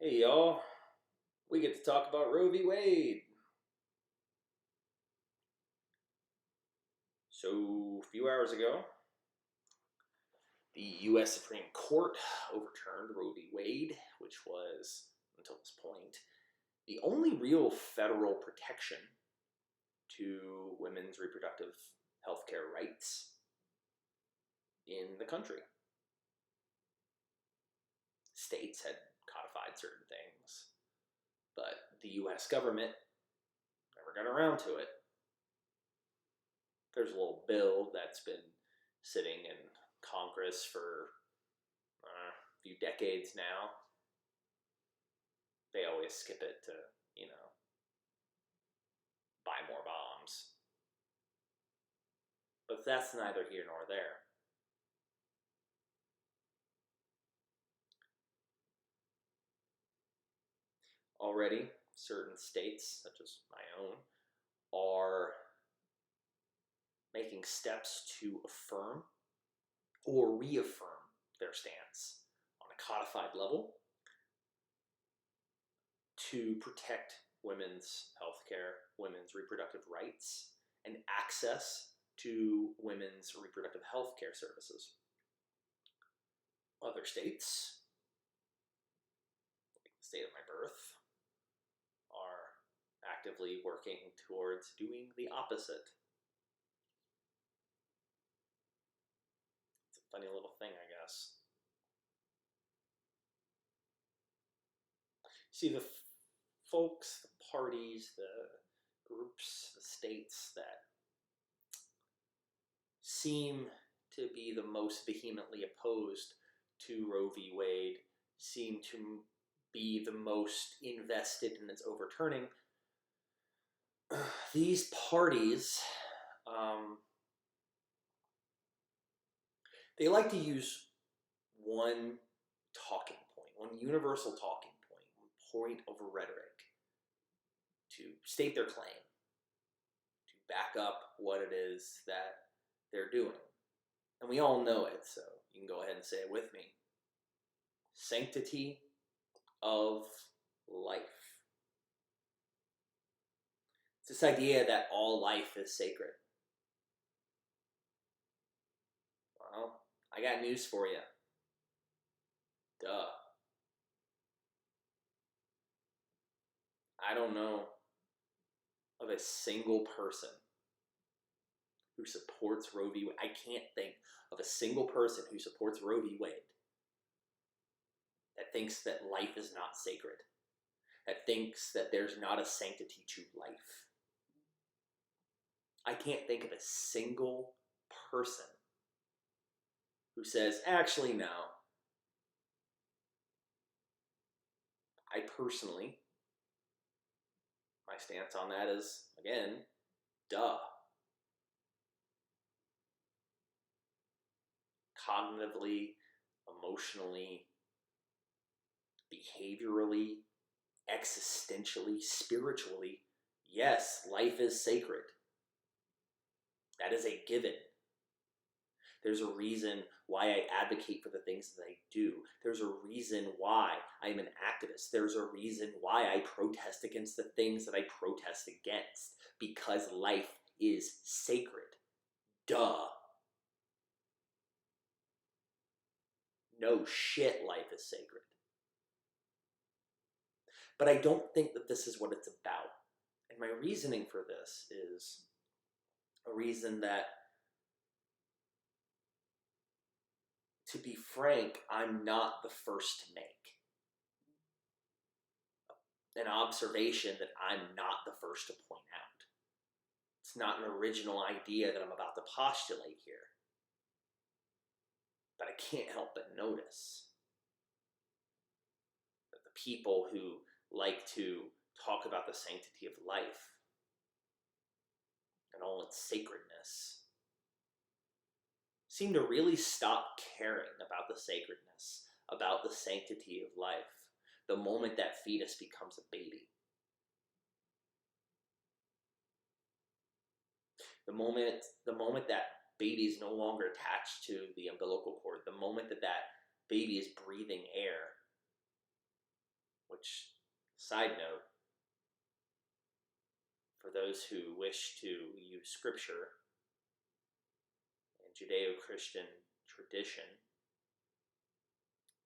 Hey y'all, we get to talk about Roe v. Wade. So, a few hours ago, the U.S. Supreme Court overturned Roe v. Wade, which was, until this point, the only real federal protection to women's reproductive health care rights in the country. States had codified certain things, but the U.S. government never got around to it. There's a little bill that's been sitting in Congress for a few decades now. They always skip it to, buy more bombs. But that's neither here nor there. Already, certain states, such as my own, are making steps to affirm or reaffirm their stance on a codified level to protect women's health care, women's reproductive rights, and access to women's reproductive health care services. Other states, like the state of my birth, are actively working towards doing the opposite. It's a funny little thing, I guess. See, the folks, the parties, the groups, the states that seem to be the most vehemently opposed to Roe v. Wade seem to be the most invested in its overturning. These parties, they like to use one talking point, one universal talking point, one point of rhetoric to state their claim, to back up what it is that they're doing. And we all know it, so you can go ahead and say it with me. Sanctity of life. It's this idea that all life is sacred. Well, I got news for you. Duh. I don't know of a single person who supports Roe v. Wade. I can't think of a single person who supports Roe v. Wade that thinks that life is not sacred, that thinks that there's not a sanctity to life. I can't think of a single person who says, actually, no. I personally, my stance on that is, again, duh. Cognitively, emotionally, behaviorally, existentially, spiritually, yes, life is sacred. That is a given. There's a reason why I advocate for the things that I do. There's a reason why I'm an activist. There's a reason why I protest against the things that I protest against. Because life is sacred. Duh. No shit, life is sacred. But I don't think that this is what it's about. And my reasoning for this is a reason that, to be frank, I'm not the first to make. An observation that I'm not the first to point out. It's not an original idea that I'm about to postulate here. But I can't help but notice that the people who like to talk about the sanctity of life and all its sacredness seem to really stop caring about the sacredness, about the sanctity of life, the moment that fetus becomes a baby. The moment that baby is no longer attached to the umbilical cord, the moment that baby is breathing air, which Side note, for those who wish to use scripture and Judeo-Christian tradition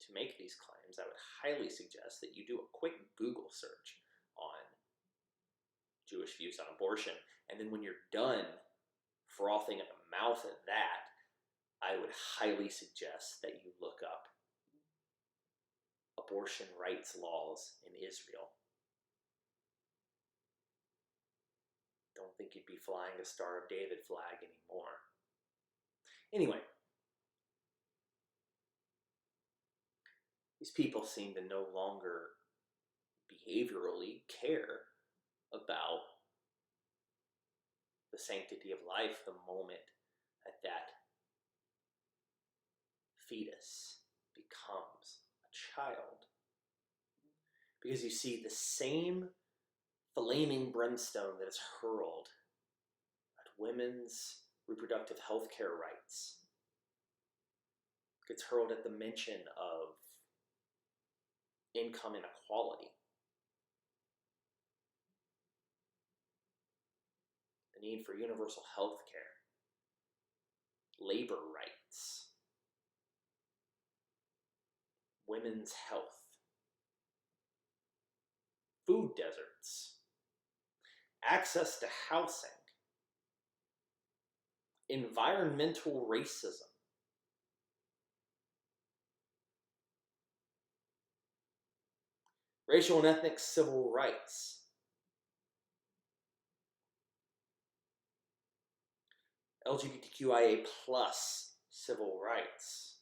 to make these claims, I would highly suggest that you do a quick Google search on Jewish views on abortion. And then when you're done frothing at the mouth at that, I would highly suggest that you look up abortion rights laws in Israel. Don't think you'd be flying a Star of David flag anymore. Anyway, these people seem to no longer behaviorally care about the sanctity of life the moment that fetus becomes a child. Because you see, the same flaming brimstone that is hurled at women's reproductive health care rights gets hurled at the mention of income inequality, the need for universal health care, labor rights, women's health, food deserts, access to housing, environmental racism, racial and ethnic civil rights, LGBTQIA plus civil rights,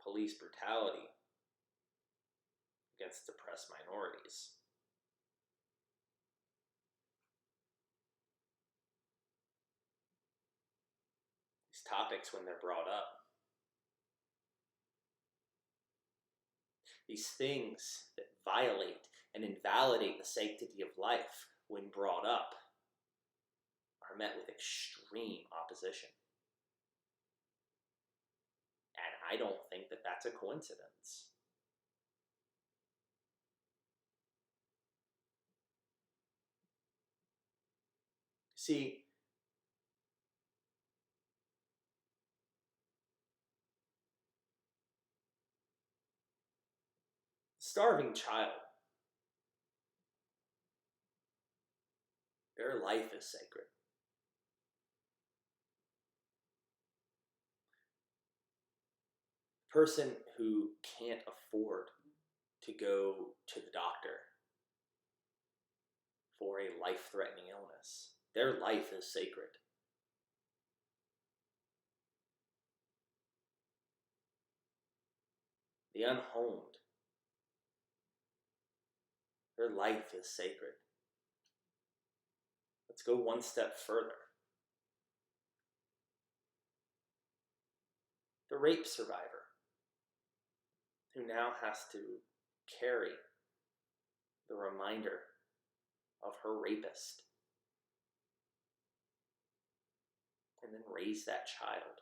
police brutality against oppressed minorities. These topics, when they're brought up, these things that violate and invalidate the sanctity of life, when brought up, are met with extreme opposition. And I don't think that that's a coincidence. See, starving child, their life is sacred. The person who can't afford to go to the doctor for a life-threatening illness, their life is sacred. The unhomed, their life is sacred. Let's go one step further. The rape survivor, who now has to carry the reminder of her rapist and then raise that child.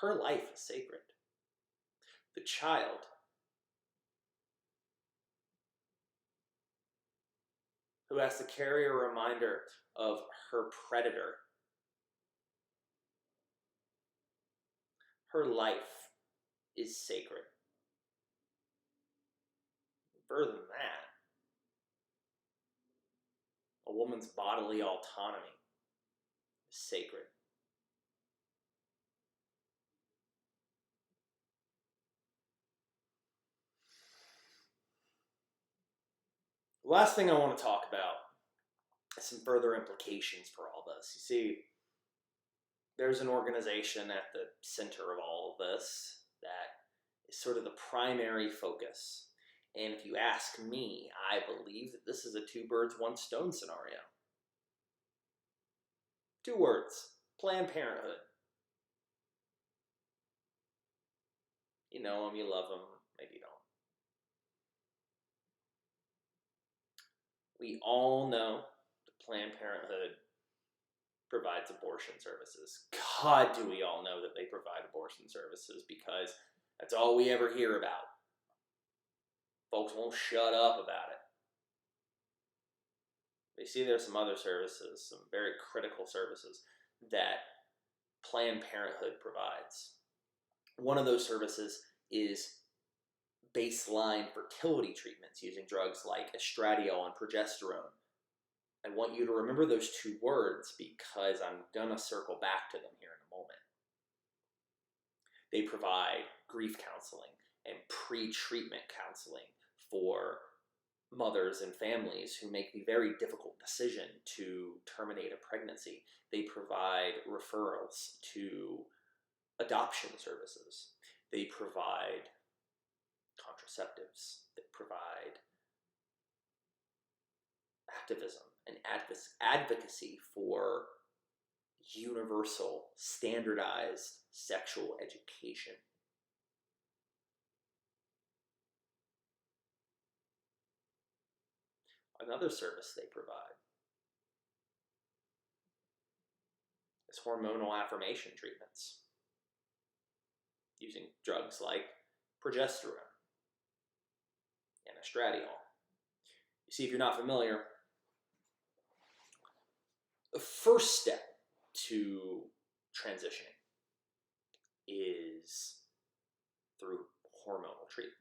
Her life is sacred. The child who has to carry a reminder of her predator, her life is sacred. Further than that, a woman's bodily autonomy is sacred. The last thing I want to talk about is some further implications for all this. You see, there's an organization at the center of all of this that is sort of the primary focus. And if you ask me, I believe that this is a two birds, one stone scenario. 2 words: Planned Parenthood. You know them, you love them, maybe you don't. We all know that Planned Parenthood provides abortion services. God, do we all know that they provide abortion services, because that's all we ever hear about. Folks won't shut up about it. You see, there's some other services, some very critical services that Planned Parenthood provides. One of those services is baseline fertility treatments using drugs like estradiol and progesterone. I want you to remember those two words because I'm going to circle back to them here in a moment. They provide grief counseling and pre-treatment counseling for mothers and families who make the very difficult decision to terminate a pregnancy. They provide referrals to adoption services. They provide contraceptives. They provide activism and advocacy for universal, standardized sexual education. Another service they provide is hormonal affirmation treatments using drugs like progesterone and estradiol. You see, if you're not familiar, the first step to transitioning is through hormonal treatment.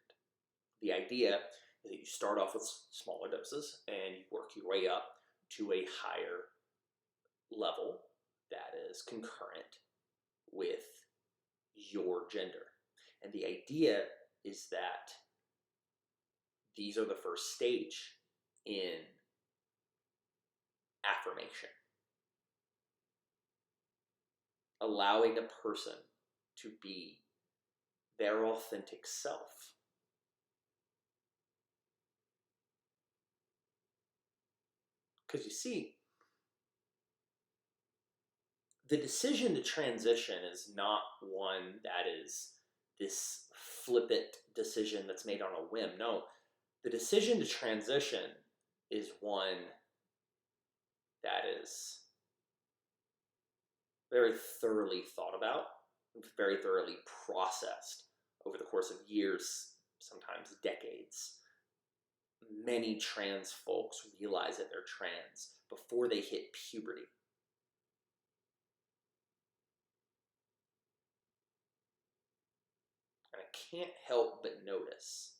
The idea is that you start off with smaller doses and you work your way up to a higher level that is concurrent with your gender. And the idea is that these are the first stage in affirmation. Allowing a person to be their authentic self. Because you see, the decision to transition is not one that is this flippant decision that's made on a whim. No, the decision to transition is one that is very thoroughly thought about, very thoroughly processed over the course of years, sometimes decades. Many trans folks realize that they're trans before they hit puberty. And I can't help but notice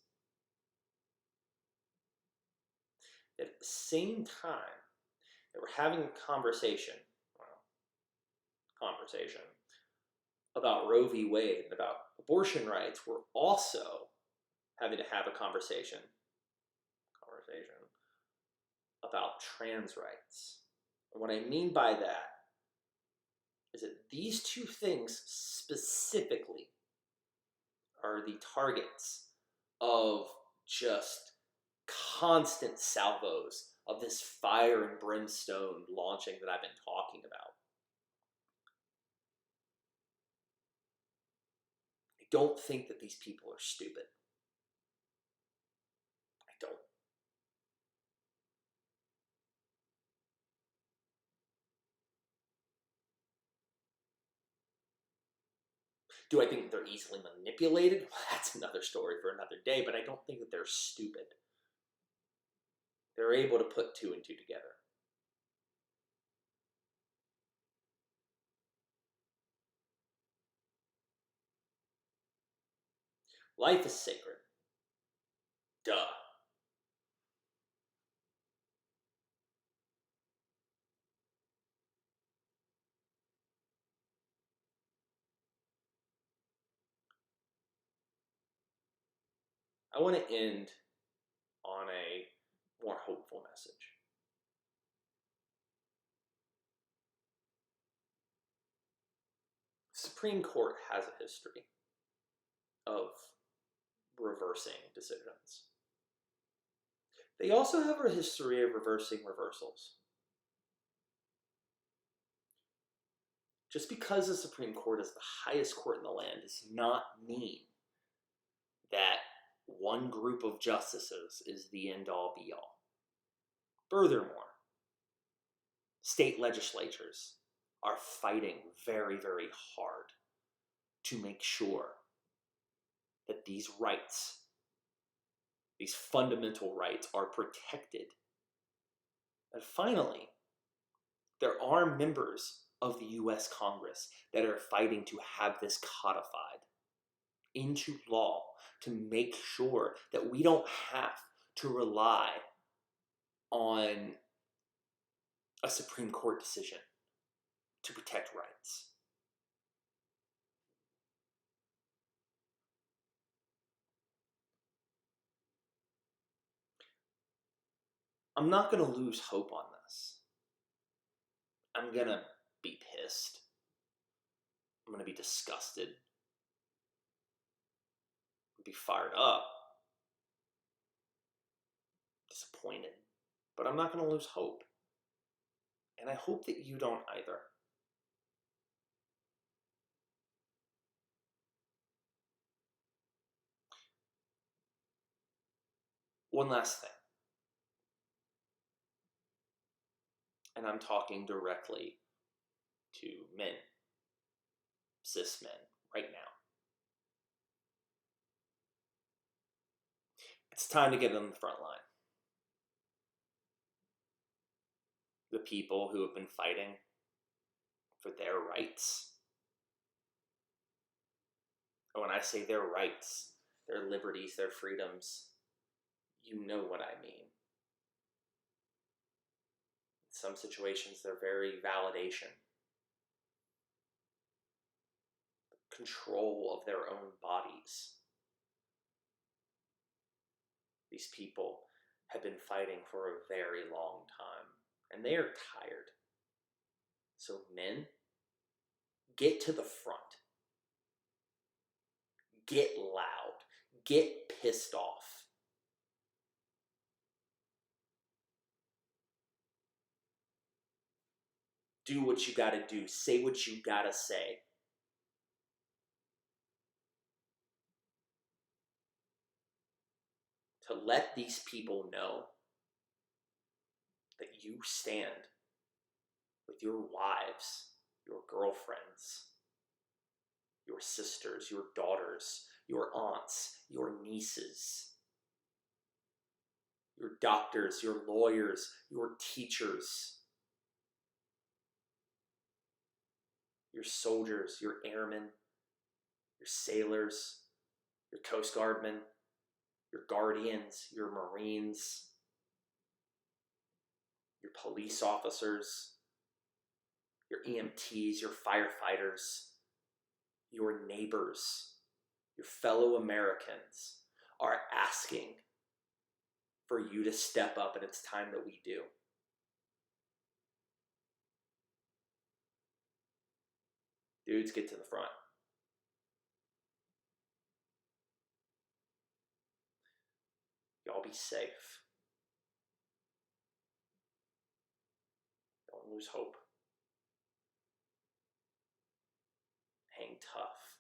that at the same time that we're having a conversation about Roe v. Wade and about abortion rights, we're also having to have a conversation about trans rights. And what I mean by that is that these two things specifically are the targets of just constant salvos of this fire and brimstone launching that I've been talking about. I don't think that these people are stupid. I don't. Do I think that they're easily manipulated? Well, that's another story for another day, but I don't think that they're stupid. They're able to put two and two together. Life is sacred. Duh. I want to end on a more hopeful message. The Supreme Court has a history of reversing decisions. They also have a history of reversing reversals. Just because the Supreme Court is the highest court in the land does not mean that one group of justices is the end-all be-all. Furthermore, state legislatures are fighting very, very hard to make sure that these rights These fundamental rights are protected. And finally, there are members of the US Congress that are fighting to have this codified into law to make sure that we don't have to rely on a Supreme Court decision to protect rights. I'm not going to lose hope on this. I'm going to be pissed. I'm going to be disgusted. Be fired up. Disappointed. But I'm not going to lose hope. And I hope that you don't either. One last thing. And I'm talking directly to men, cis men, right now. It's time to get on the front line. The people who have been fighting for their rights. And when I say their rights, their liberties, their freedoms, you know what I mean. In some situations, they're very validation. Control of their own bodies. These people have been fighting for a very long time, and they are tired. So men, get to the front. Get loud. Get pissed off. Do what you gotta do. Say what you gotta say. To let these people know that you stand with your wives, your girlfriends, your sisters, your daughters, your aunts, your nieces, your doctors, your lawyers, your teachers, your soldiers, your airmen, your sailors, your Coast Guardmen, your guardians, your Marines, your police officers, your EMTs, your firefighters, your neighbors, your fellow Americans are asking for you to step up, and it's time that we do. Dudes, get to the front. Y'all be safe. Don't lose hope. Hang tough.